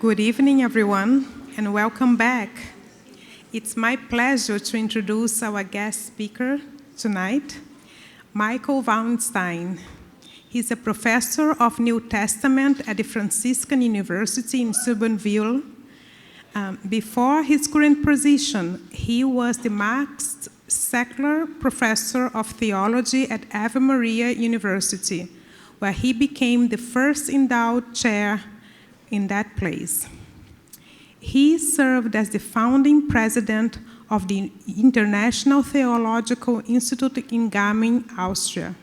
Good evening, everyone, and welcome back. It's my pleasure to introduce our guest speaker tonight, Michael Waldstein. He's a professor of New Testament at the Franciscan University in Steubenville. Before his current position, he was the Max Secular Professor of Theology at Ave Maria University, where he became the first endowed chair in that place. He served as the founding president of the International Theological Institute in Gaming, Austria.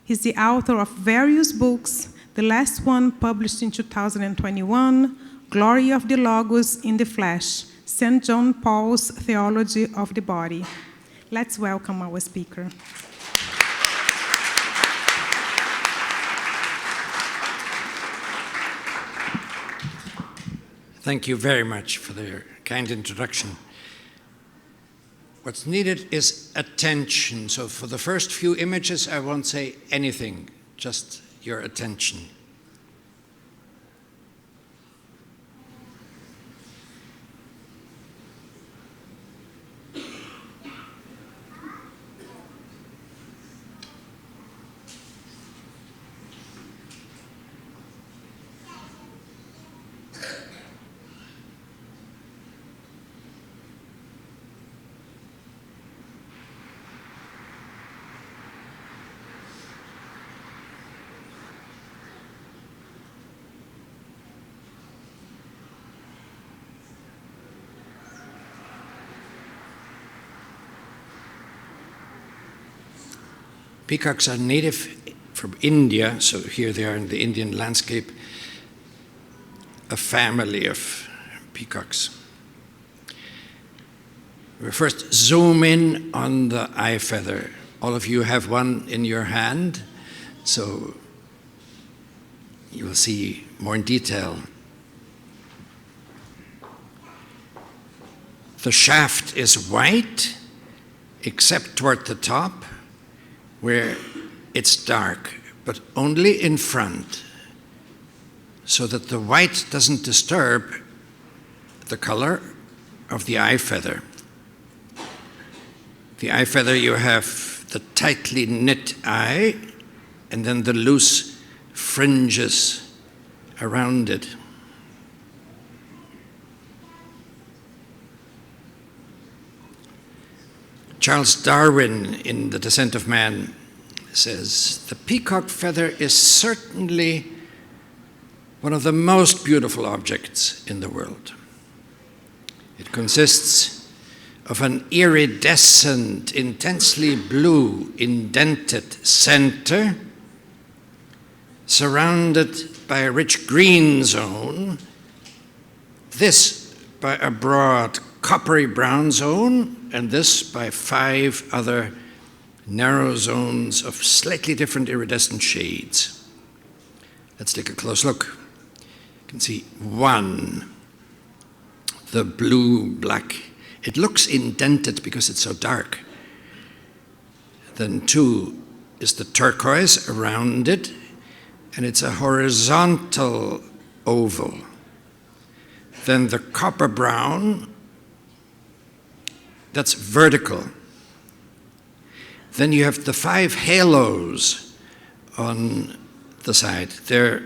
He's the author of various books, the last one published in 2021, Glory of the Logos in the Flesh, St. John Paul's Theology of the Body. Let's welcome our speaker. Thank you very much for the kind introduction. What's needed is attention. So for the first few images, I won't say anything, just your attention. Peacocks are native from India, so here they are in the Indian landscape, a family of peacocks. We'll first zoom in on the eye feather. All of you have one in your hand, so you will see more in detail. The shaft is white, except toward the top, where it's dark, but only in front, so that the white doesn't disturb the color of the eye feather. The eye feather, you have the tightly knit eye, and then the loose fringes around it. Charles Darwin, in The Descent of Man, says, "The peacock feather is certainly one of the most beautiful objects in the world. It consists of an iridescent, intensely blue, indented center, surrounded by a rich green zone, this by a broad coppery brown zone, and this by 5 other narrow zones of slightly different iridescent shades." Let's take a close look. You can see 1, the blue-black. It looks indented because it's so dark. Then 2 is the turquoise around it, and it's a horizontal oval. Then the copper brown, that's vertical. Then you have the 5 halos on the side. They're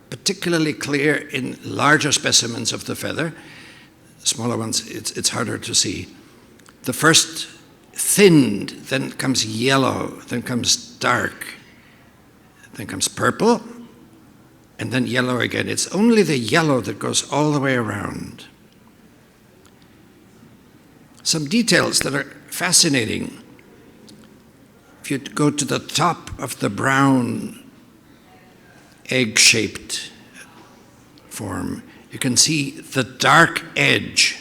particularly clear in larger specimens of the feather. Smaller ones, it's harder to see. The first thinned, then comes yellow, then comes dark, then comes purple, and then yellow again. It's only the yellow that goes all the way around. Some details that are fascinating. If you go to the top of the brown egg-shaped form, you can see the dark edge.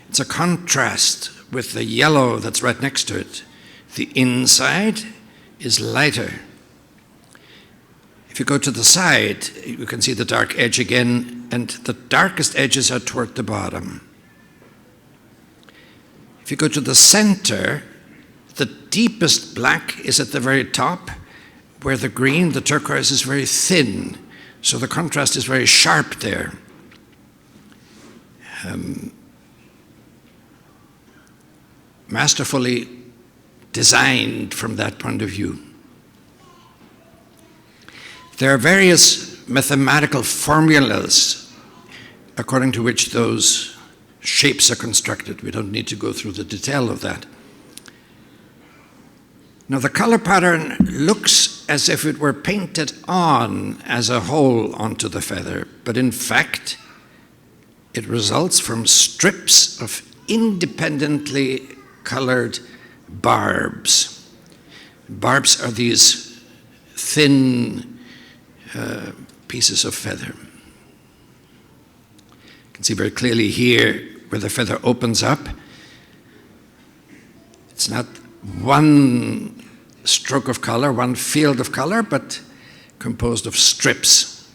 It's a contrast with the yellow that's right next to it. The inside is lighter. If you go to the side, you can see the dark edge again, and the darkest edges are toward the bottom. If you go to the center, the deepest black is at the very top, where the green, the turquoise, is very thin. So the contrast is very sharp there. masterfully designed from that point of view. There are various mathematical formulas according to which those shapes are constructed. We don't need to go through the detail of that. Now, the color pattern looks as if it were painted on as a whole onto the feather, but in fact, it results from strips of independently colored barbs. Barbs are these thin pieces of feather. You can see very clearly here where the feather opens up. It's not one stroke of color, one field of color, but composed of strips.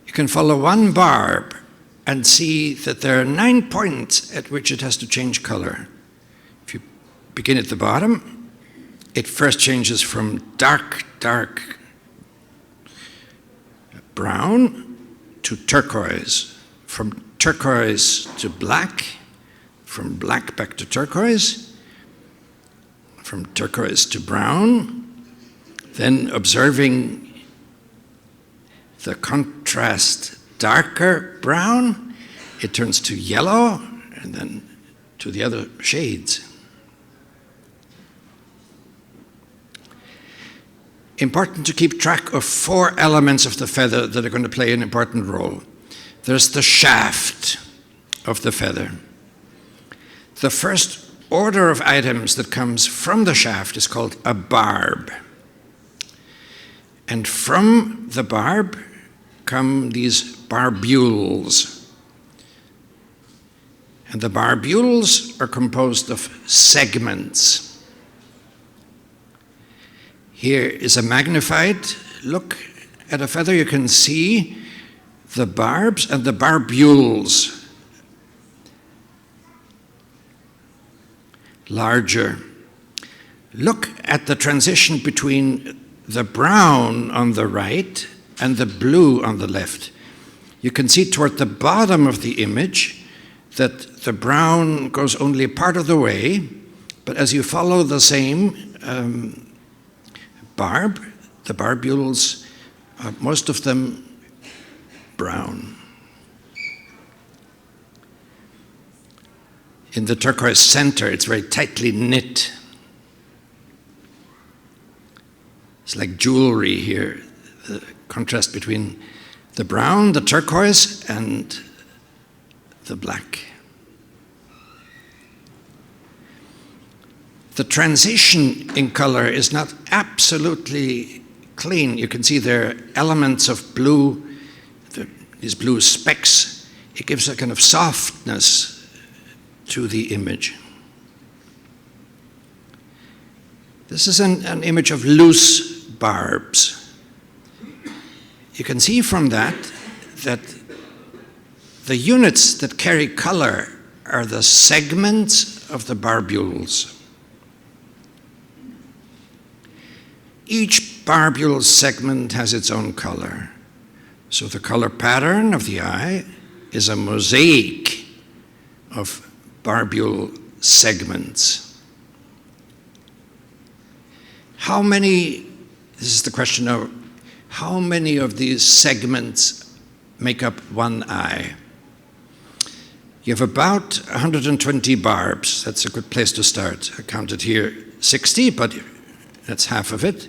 You can follow one barb and see that there are 9 points at which it has to change color. If you begin at the bottom, it first changes from dark brown to turquoise, from turquoise to black, from black back to turquoise, from turquoise to brown, then observing the contrast darker brown, it turns to yellow, and then to the other shades. Important to keep track of 4 elements of the feather that are going to play an important role. There's the shaft of the feather. The first order of items that comes from the shaft is called a barb. And from the barb come these barbules. And the barbules are composed of segments. Here is a magnified look at a feather. You can see the barbs and the barbules larger. Look at the transition between the brown on the right and the blue on the left. You can see toward the bottom of the image that the brown goes only part of the way, but as you follow the same barb, the barbules are most of them brown. In the turquoise center, it's very tightly knit. It's like jewelry here, the contrast between the brown, the turquoise, and the black. The transition in color is not absolutely clean. You can see there are elements of blue, these blue specks. It gives a kind of softness to the image. This is an image of loose barbs. You can see from that the units that carry color are the segments of the barbules. Each barbule segment has its own color. So the color pattern of the eye is a mosaic of barbule segments. This is the question of how many of these segments make up one eye? You have about 120 barbs. That's a good place to start. I counted here 60, but that's half of it.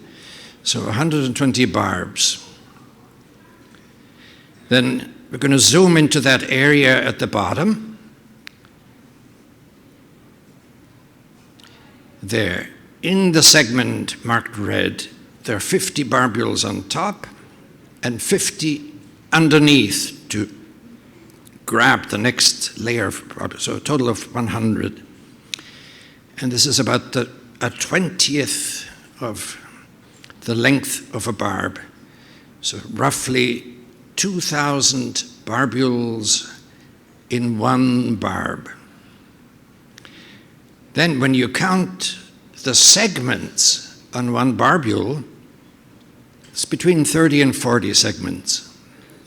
So 120 barbs. Then we're going to zoom into that area at the bottom. There, in the segment marked red, there are 50 barbules on top and 50 underneath to grab the next layer of barbules, so a total of 100. And this is about a 20th of the length of a barb. So roughly 2,000 barbules in one barb. Then when you count the segments on one barbule, it's between 30 and 40 segments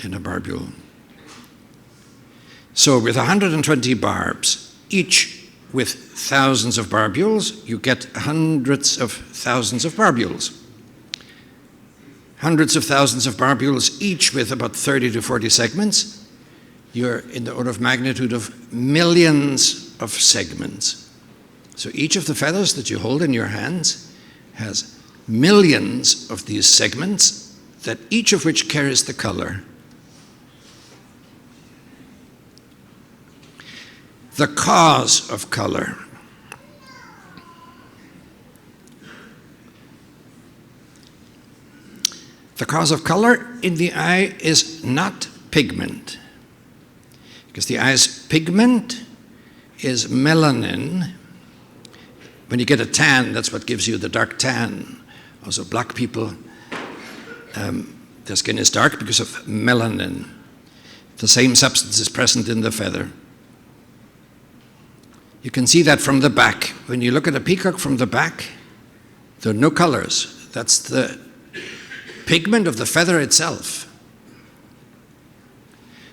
in a barbule. So with 120 barbs, each with thousands of barbules, you get hundreds of thousands of barbules. Hundreds of thousands of barbules, each with about 30 to 40 segments. You're in the order of magnitude of millions of segments. So each of the feathers that you hold in your hands has millions of these segments, that each of which carries the color. The cause of color. The cause of color in the eye is not pigment, because the eye's pigment is melanin. When you get a tan, that's what gives you the dark tan. Also, black people, their skin is dark because of melanin. The same substance is present in the feather. You can see that from the back. When you look at a peacock from the back, there are no colors. That's the pigment of the feather itself.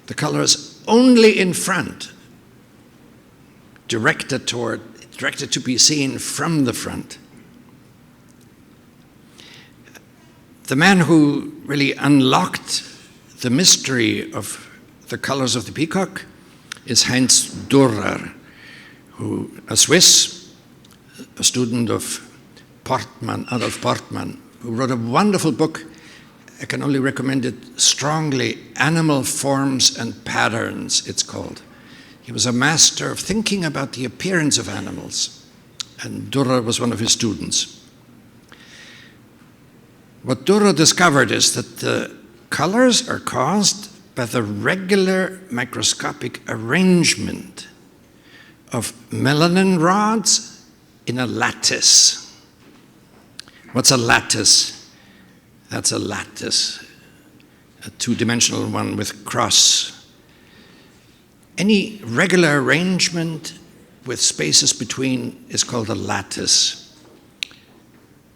The color is only in front, directed to be seen from the front. The man who really unlocked the mystery of the colors of the peacock is Heinz Durer, who, a Swiss, a student of Adolf Portmann, who wrote a wonderful book. I can only recommend it strongly. Animal Forms and Patterns, it's called. He was a master of thinking about the appearance of animals, and Durer was one of his students. What Durer discovered is that the colors are caused by the regular microscopic arrangement of melanin rods in a lattice. What's a lattice? That's a lattice, a two-dimensional one with cross. Any regular arrangement with spaces between is called a lattice.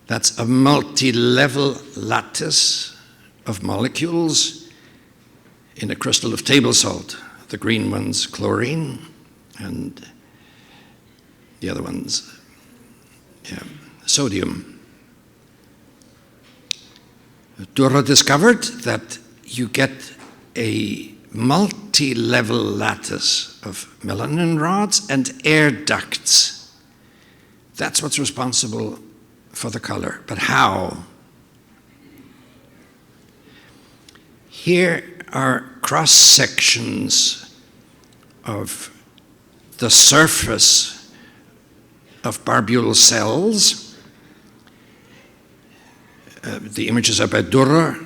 That's a multi-level lattice of molecules in a crystal of table salt. The green one's chlorine, and the other one's sodium. Durer discovered that you get a multi-level lattice of melanin rods and air ducts. That's what's responsible for the color. But how? Here are cross-sections of the surface of barbule cells. The images are by Durer.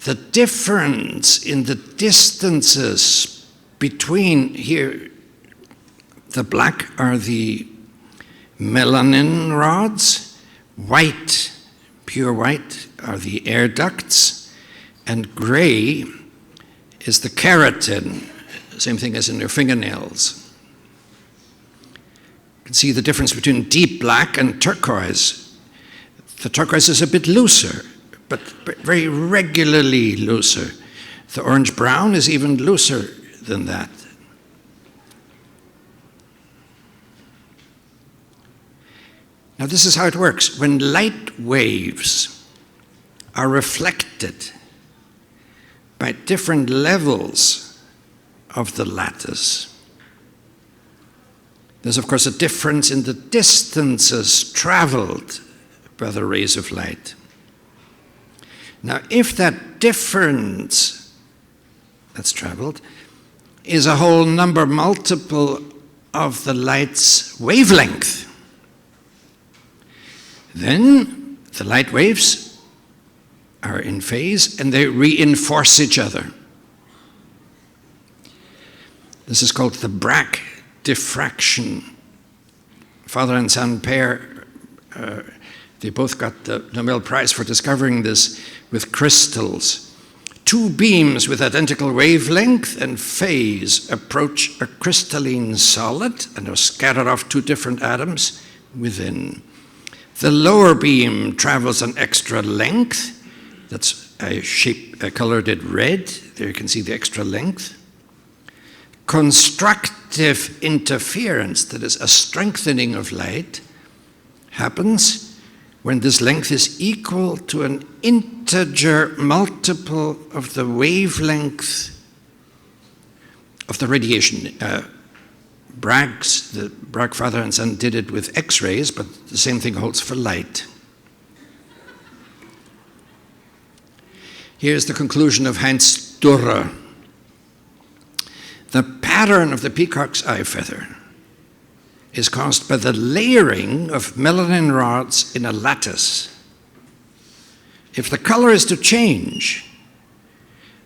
The difference in the distances between here, the black are the melanin rods, white, pure white, are the air ducts, and gray is the keratin, same thing as in your fingernails. You can see the difference between deep black and turquoise. The turquoise is a bit looser, but very regularly looser. The orange-brown is even looser than that. Now this is how it works. When light waves are reflected by different levels of the lattice, there's of course a difference in the distances traveled by the rays of light. Now, if that difference that's traveled is a whole number multiple of the light's wavelength, then the light waves are in phase and they reinforce each other. This is called the Bragg diffraction. Father and son pair, they both got the Nobel Prize for discovering this with crystals. Two beams with identical wavelength and phase approach a crystalline solid and are scattered off two different atoms within. The lower beam travels an extra length. That's I colored it red. There you can see the extra length. constructive interference, that is, a strengthening of light, happens when this length is equal to an integer multiple of the wavelength of the radiation. The Bragg father and son did it with X-rays, but the same thing holds for light. Here's the conclusion of Heinz Durrer. The pattern of the peacock's eye feather is caused by the layering of melanin rods in a lattice. If the color is to change,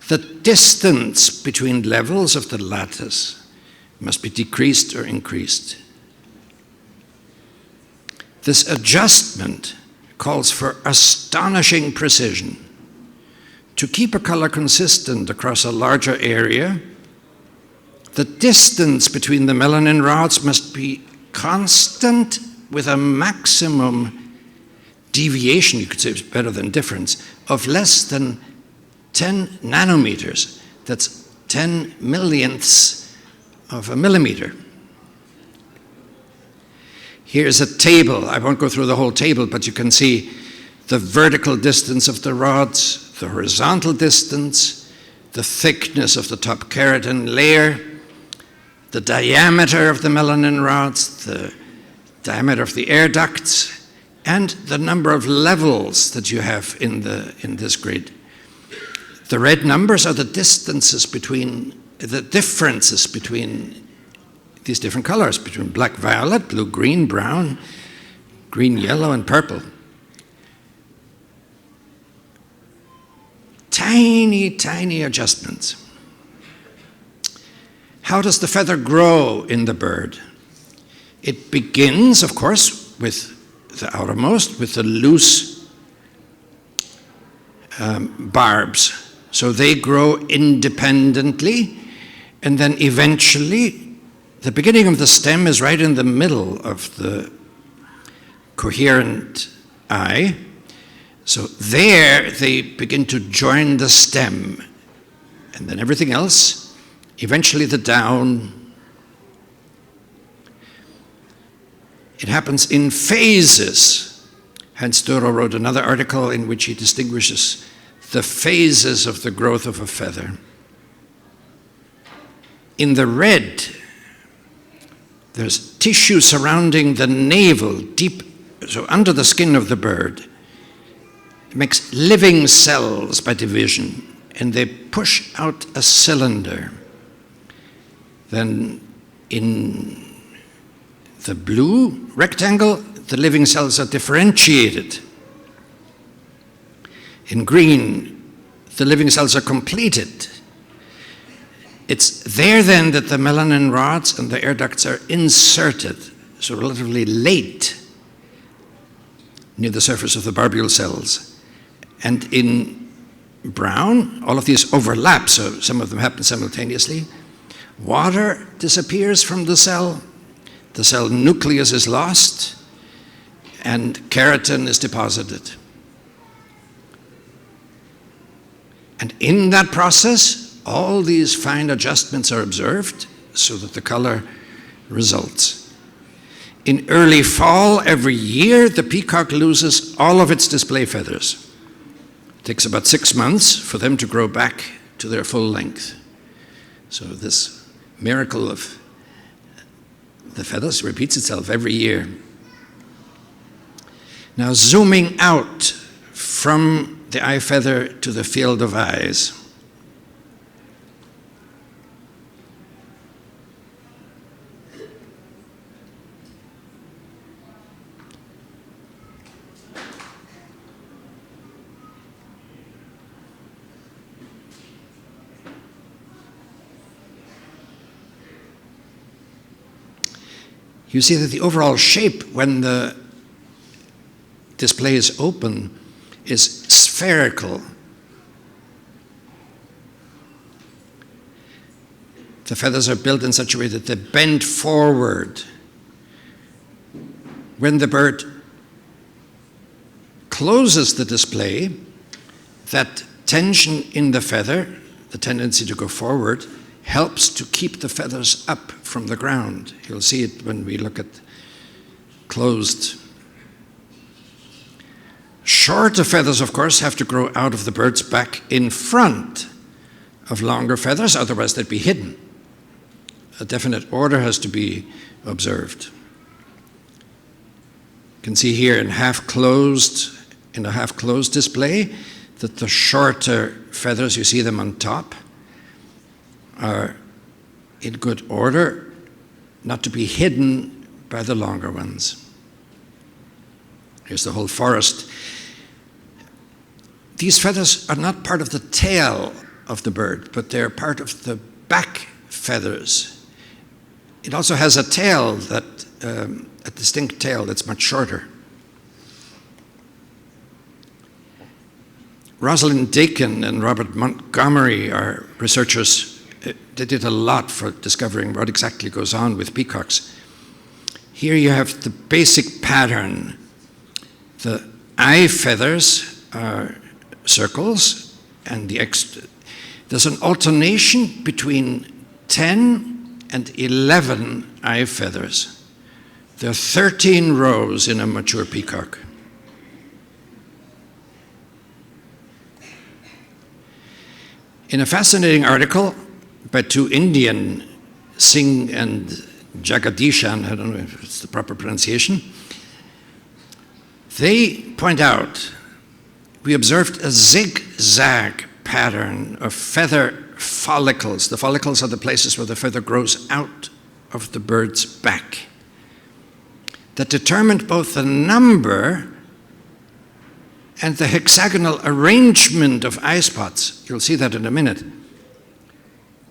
the distance between levels of the lattice must be decreased or increased. This adjustment calls for astonishing precision. To keep a color consistent across a larger area, the distance between the melanin rods must be constant with a maximum deviation, you could say it's better than difference, of less than 10 nanometers. That's 10 millionths of a millimeter. Here's a table. I won't go through the whole table, but you can see the vertical distance of the rods, the horizontal distance, the thickness of the top keratin layer, the diameter of the melanin rods, the diameter of the air ducts, and the number of levels that you have in this grid. The red numbers are the differences between these different colors, between black, violet, blue, green, brown, green, yellow, and purple. Tiny, tiny adjustments. How does the feather grow in the bird? It begins, of course, with the outermost, with the loose barbs. So they grow independently, and then eventually, the beginning of the stem is right in the middle of the coherent eye. So there they begin to join the stem, and then everything else, eventually the down. It happens in phases. Heinz Durrer wrote another article in which he distinguishes the phases of the growth of a feather. In the red, there's tissue surrounding the navel, deep, so under the skin of the bird. It makes living cells by division, and they push out a cylinder. Then in the blue rectangle, the living cells are differentiated. In green, the living cells are completed. It's there then that the melanin rods and the air ducts are inserted, so relatively late, near the surface of the barbule cells. And in brown, all of these overlap, so some of them happen simultaneously. Water disappears from the cell nucleus is lost, and keratin is deposited. And in that process, all these fine adjustments are observed so that the color results. In early fall every year, the peacock loses all of its display feathers. It takes about 6 months for them to grow back to their full length. So this miracle of the feathers repeats itself every year. Now, zooming out from the eye feather to the field of eyes. You see that the overall shape, when the display is open, is spherical. The feathers are built in such a way that they bend forward. When the bird closes the display, that tension in the feather, the tendency to go forward, helps to keep the feathers up from the ground. You'll see it when we look at closed. Shorter feathers, of course, have to grow out of the bird's back in front of longer feathers, otherwise they'd be hidden. A definite order has to be observed. You can see here in a half-closed display that the shorter feathers, you see them on top, are in good order, not to be hidden by the longer ones. Here's the whole forest. These feathers are not part of the tail of the bird, but they're part of the back feathers. It also has a tail, a distinct tail that's much shorter. Rosalind Dakin and Robert Montgomery are researchers. They did a lot for discovering what exactly goes on with peacocks. Here you have the basic pattern. The eye feathers are circles, and there's an alternation between 10 and 11 eye feathers. There are 13 rows in a mature peacock. In a fascinating article by two Indian, Singh and Jagadishan, I don't know if it's the proper pronunciation, they point out, we observed a zigzag pattern of feather follicles. The follicles are the places where the feather grows out of the bird's back, that determined both the number and the hexagonal arrangement of eye spots. You'll see that in a minute.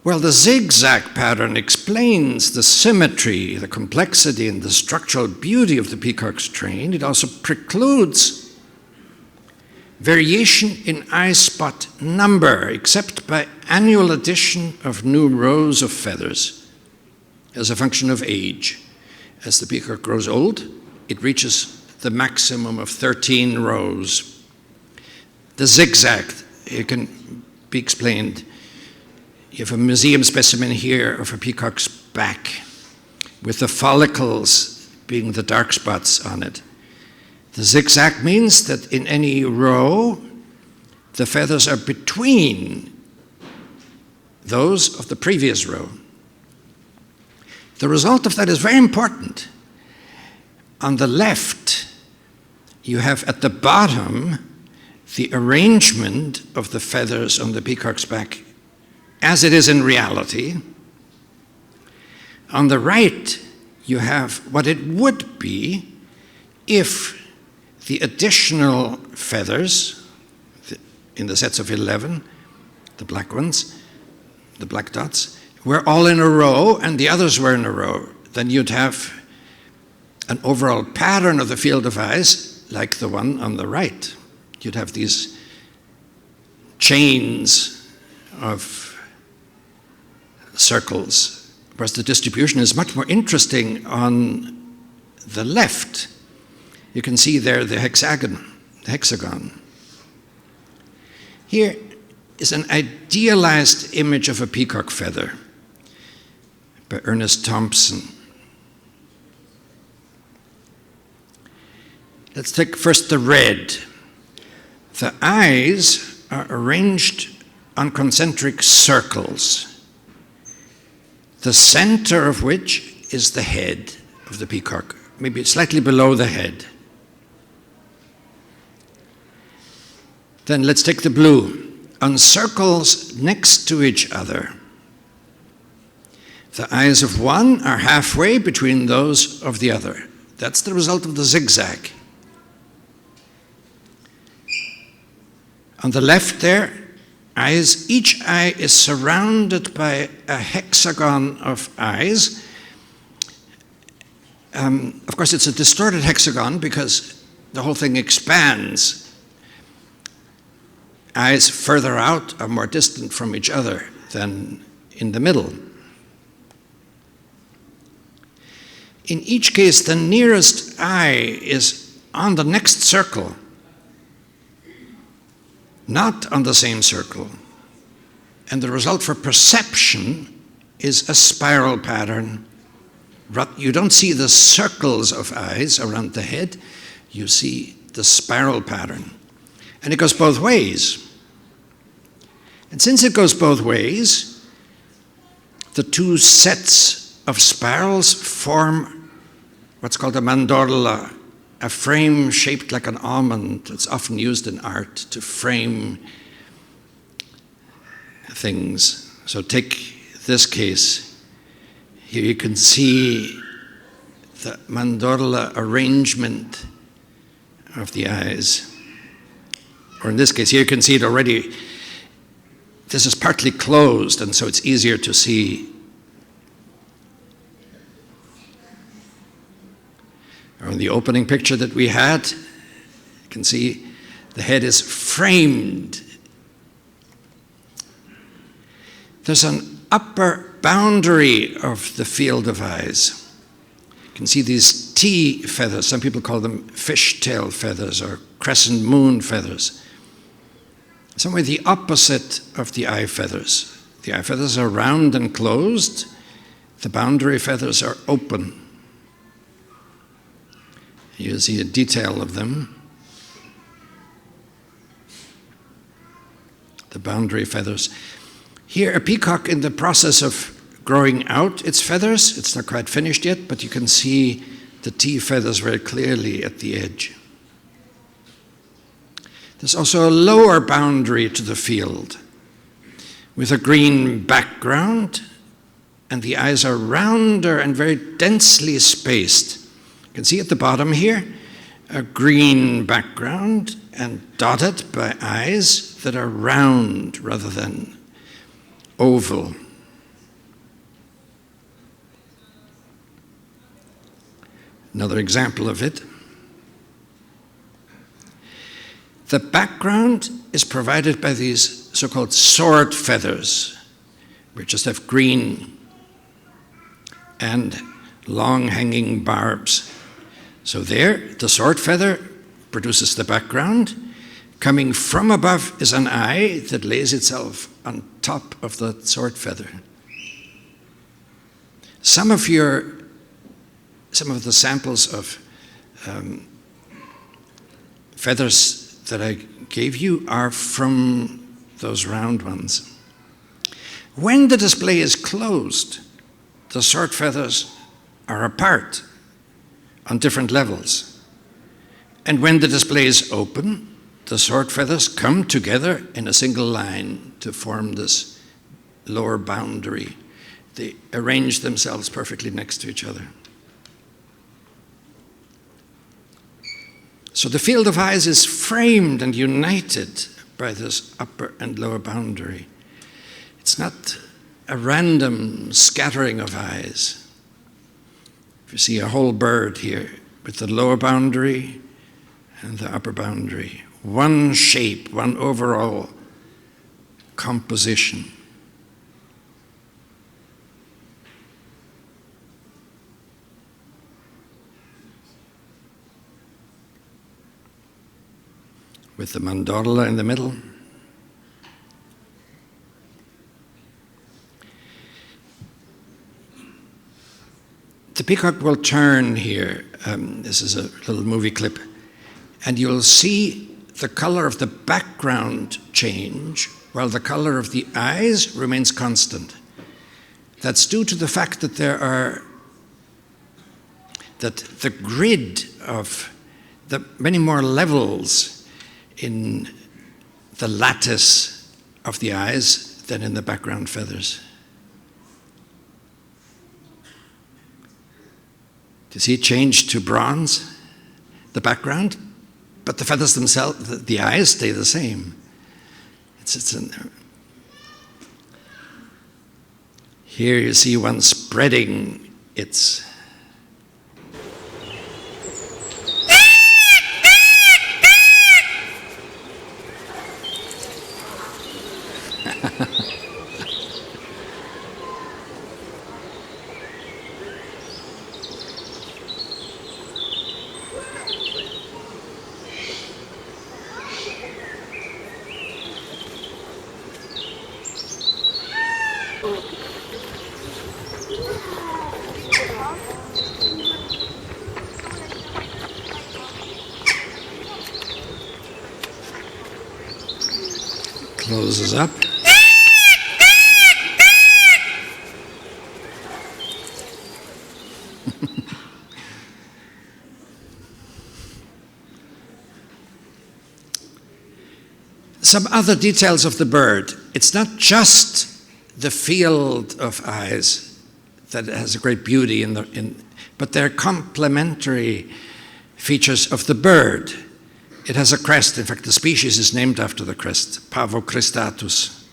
Well, the zigzag pattern explains the symmetry, the complexity, and the structural beauty of the peacock's train. It also precludes variation in eye spot number, except by annual addition of new rows of feathers as a function of age. As the peacock grows old, it reaches the maximum of 13 rows. The zigzag, it can be explained. You have a museum specimen here of a peacock's back, with the follicles being the dark spots on it. The zigzag means that in any row, the feathers are between those of the previous row. The result of that is very important. On the left, you have at the bottom the arrangement of the feathers on the peacock's back as it is in reality. On the right, you have what it would be if the additional feathers in the sets of 11, the black ones, the black dots, were all in a row and the others were in a row. Then you'd have an overall pattern of the field of eyes like the one on the right. You'd have these chains of circles, whereas the distribution is much more interesting on the left. You can see there the hexagon. Here is an idealized image of a peacock feather by Ernest Thompson. Let's take first the red. The eyes are arranged on concentric circles, the center of which is the head of the peacock, maybe slightly below the head. Then let's take the blue. On circles next to each other, the eyes of one are halfway between those of the other. That's the result of the zigzag. On the left there, each eye is surrounded by a hexagon of eyes. Of course, it's a distorted hexagon because the whole thing expands. Eyes further out are more distant from each other than in the middle. In each case, the nearest eye is on the next circle, not on the same circle. And the result for perception is a spiral pattern. You don't see the circles of eyes around the head, you see the spiral pattern. And it goes both ways. And since it goes both ways, the two sets of spirals form what's called a mandorla, a frame shaped like an almond. It's often used in art to frame things. So take this case. Here you can see the mandorla arrangement of the eyes. Or in this case, here you can see it already. This is partly closed, and so it's easier to see. Or in the opening picture that we had, you can see the head is framed. There's an upper boundary of the field of eyes. You can see these T feathers. Some people call them fishtail feathers or crescent moon feathers. Somewhere the opposite of the eye feathers. The eye feathers are round and closed. The boundary feathers are open. You see a detail of them. The boundary feathers. Here, a peacock in the process of growing out its feathers. It's not quite finished yet, but you can see the T feathers very clearly at the edge. There's also a lower boundary to the field with a green background, and the eyes are rounder and very densely spaced. You can see at the bottom here a green background and dotted by eyes that are round rather than oval. Another example of it. The background is provided by these so-called sword feathers, which just have green and long hanging barbs. So there, the sword feather produces the background. Coming from above is an eye that lays itself on top of the sword feather. Some of the samples of feathers that I gave you are from those round ones. When the display is closed, the sword feathers are apart on different levels. And when the display is open, the sword feathers come together in a single line to form this lower boundary. They arrange themselves perfectly next to each other. So the field of eyes is framed and united by this upper and lower boundary. It's not a random scattering of eyes. If you see a whole bird here with the lower boundary and the upper boundary, one shape, one overall composition. With the mandorla in the middle. The peacock will turn here. This is a little movie clip. And you'll see the color of the background change while the color of the eyes remains constant. That's due to the fact that that the grid of the many more levels in the lattice of the eyes than in the background feathers. Do you see it change to bronze, the background? But the feathers themselves, the eyes stay the same. It's in there. Here you see one spreading its closes up. Some other details of the bird. It's not just the field of eyes that has a great beauty, but they're complementary features of the bird. It has a crest. In fact, the species is named after the crest, Pavo cristatus.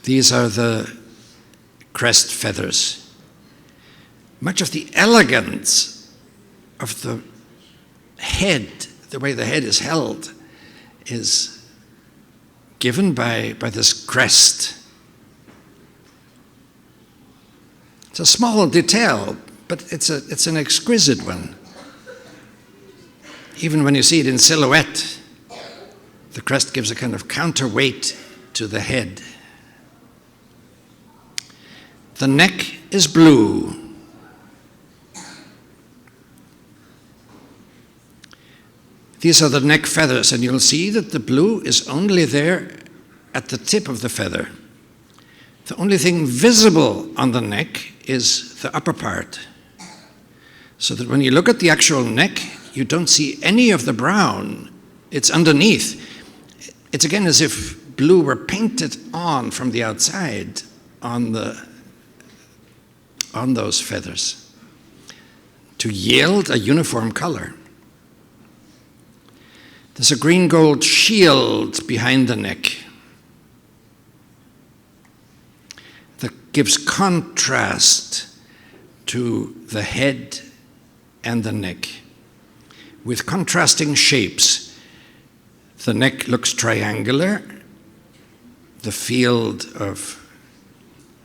These are the crest feathers. Much of the elegance of the head, the way the head is held, is given by this crest. It's a small detail, but it's an exquisite one. Even when you see it in silhouette, the crest gives a kind of counterweight to the head. The neck is blue. These are the neck feathers, and you'll see that the blue is only there at the tip of the feather. The only thing visible on the neck is the upper part. So that when you look at the actual neck, you don't see any of the brown. It's underneath. It's again as if blue were painted on from the outside on those feathers to yield a uniform color. There's a green-gold shield behind the neck that gives contrast to the head and the neck. With contrasting shapes, the neck looks triangular. The field of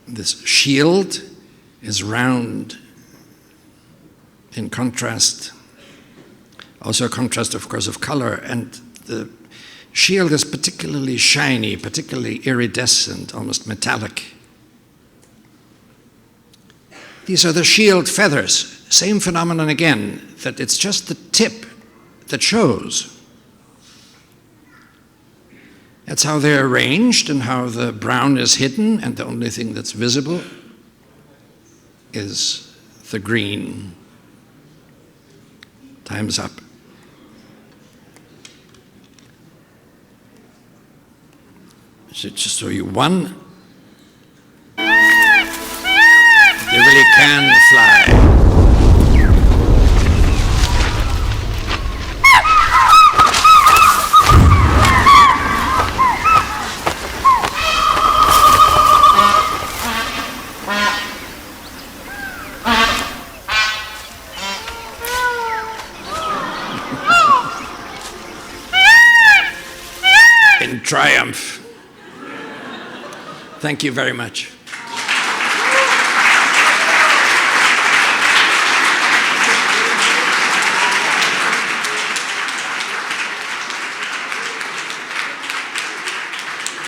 this shield is round in contrast. Also a contrast, of course, of color, and the shield is particularly shiny, particularly iridescent, almost metallic. These are the shield feathers. Same phenomenon again, that it's just the tip that shows. That's how they're arranged and how the brown is hidden, and the only thing that's visible is the green. Time's up. Just show you one. They really can fly. In triumph. Thank you very much.